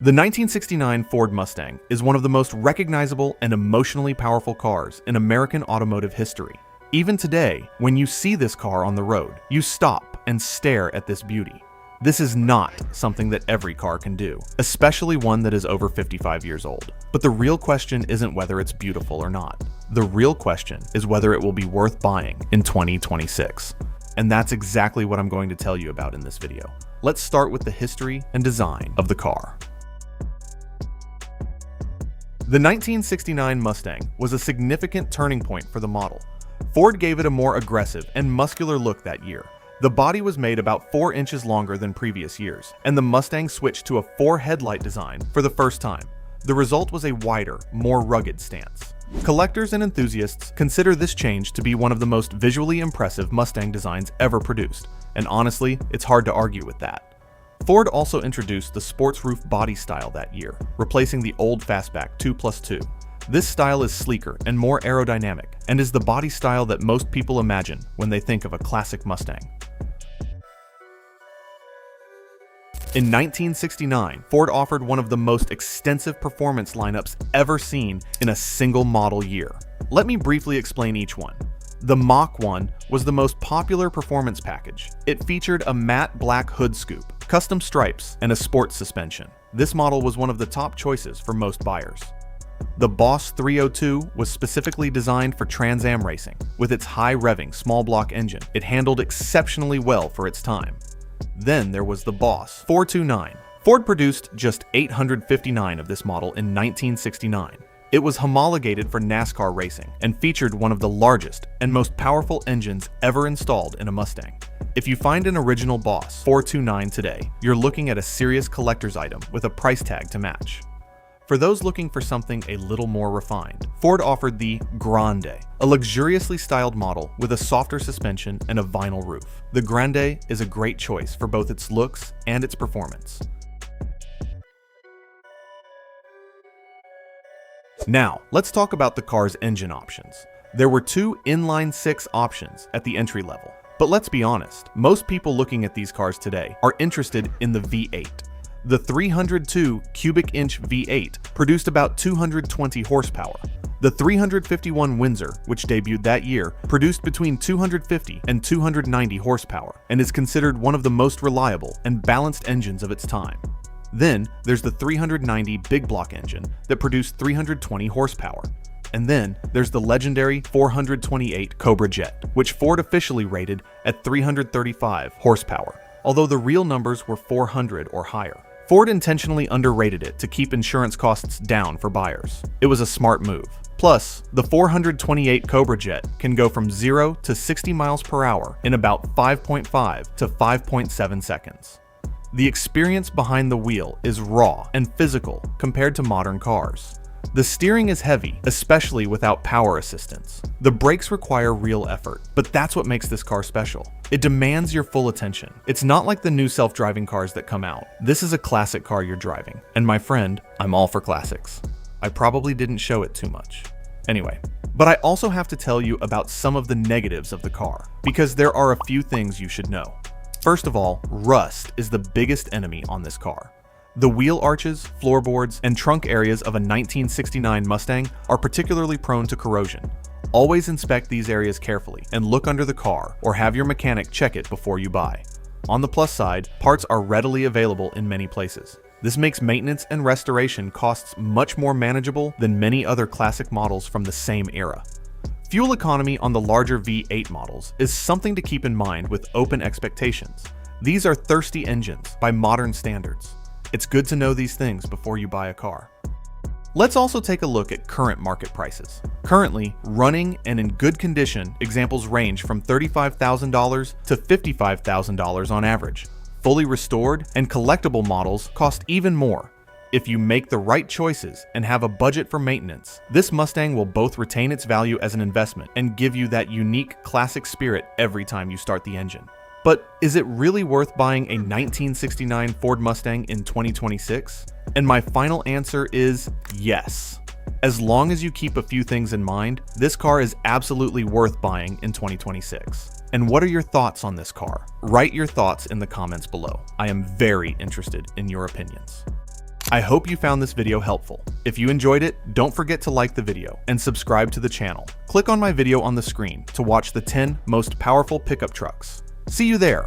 The 1969 Ford Mustang is one of the most recognizable and emotionally powerful cars in American automotive history. Even today, when you see this car on the road, you stop and stare at this beauty. This is not something that every car can do, especially one that is over 55 years old. But the real question isn't whether it's beautiful or not. The real question is whether it will be worth buying in 2026. And that's exactly what I'm going to tell you about in this video. Let's start with the history and design of the car. The 1969 Mustang was a significant turning point for the model. Ford gave it a more aggressive and muscular look that year. The body was made about 4 inches longer than previous years, and the Mustang switched to a 4-headlight design for the first time. The result was a wider, more rugged stance. Collectors and enthusiasts consider this change to be one of the most visually impressive Mustang designs ever produced, and honestly, it's hard to argue with that. Ford also introduced the sports roof body style that year, replacing the old fastback 2+2. This style is sleeker and more aerodynamic, and is the body style that most people imagine when they think of a classic Mustang. In 1969, Ford offered one of the most extensive performance lineups ever seen in a single model year. Let me briefly explain each one. The Mach 1 was the most popular performance package. It featured a matte black hood scoop, custom stripes, and a sports suspension. This model was one of the top choices for most buyers. The Boss 302 was specifically designed for Trans Am racing. With its high-revving small block engine, it handled exceptionally well for its time. Then there was the Boss 429. Ford produced just 859 of this model in 1969. It was homologated for NASCAR racing and featured one of the largest and most powerful engines ever installed in a Mustang. If you find an original Boss 429 today, you're looking at a serious collector's item with a price tag to match. For those looking for something a little more refined, Ford offered the Grande, a luxuriously styled model with a softer suspension and a vinyl roof. The Grande is a great choice for both its looks and its performance. Now, let's talk about the car's engine options. There were 2 inline-6 options at the entry level. But let's be honest, most people looking at these cars today are interested in the V8. The 302 cubic inch V8 produced about 220 horsepower. The 351 Windsor, which debuted that year, produced between 250 and 290 horsepower and is considered one of the most reliable and balanced engines of its time. Then there's the 390 big block engine that produced 320 horsepower. And then there's the legendary 428 Cobra Jet, which Ford officially rated at 335 horsepower, although the real numbers were 400 or higher. Ford intentionally underrated it to keep insurance costs down for buyers. It was a smart move. Plus, the 428 Cobra Jet can go from 0 to 60 miles per hour in about 5.5 to 5.7 seconds. The experience behind the wheel is raw and physical compared to modern cars. The steering is heavy, especially without power assistance. The brakes require real effort, but that's what makes this car special. It demands your full attention. It's not like the new self-driving cars that come out. This is a classic car you're driving. And my friend, I'm all for classics. I probably didn't show it too much. Anyway, but I also have to tell you about some of the negatives of the car, because there are a few things you should know. First of all, rust is the biggest enemy on this car. The wheel arches, floorboards, and trunk areas of a 1969 Mustang are particularly prone to corrosion. Always inspect these areas carefully and look under the car or have your mechanic check it before you buy. On the plus side, parts are readily available in many places. This makes maintenance and restoration costs much more manageable than many other classic models from the same era. Fuel economy on the larger V8 models is something to keep in mind with open expectations. These are thirsty engines by modern standards. It's good to know these things before you buy a car. Let's also take a look at current market prices. Currently, running and in good condition examples range from $35,000 to $55,000 on average. Fully restored and collectible models cost even more. If you make the right choices and have a budget for maintenance, this Mustang will both retain its value as an investment and give you that unique classic spirit every time you start the engine. But is it really worth buying a 1969 Ford Mustang in 2026? And my final answer is yes. As long as you keep a few things in mind, this car is absolutely worth buying in 2026. And what are your thoughts on this car? Write your thoughts in the comments below. I am very interested in your opinions. I hope you found this video helpful. If you enjoyed it, don't forget to like the video and subscribe to the channel. Click on my video on the screen to watch the 10 most powerful pickup trucks. See you there.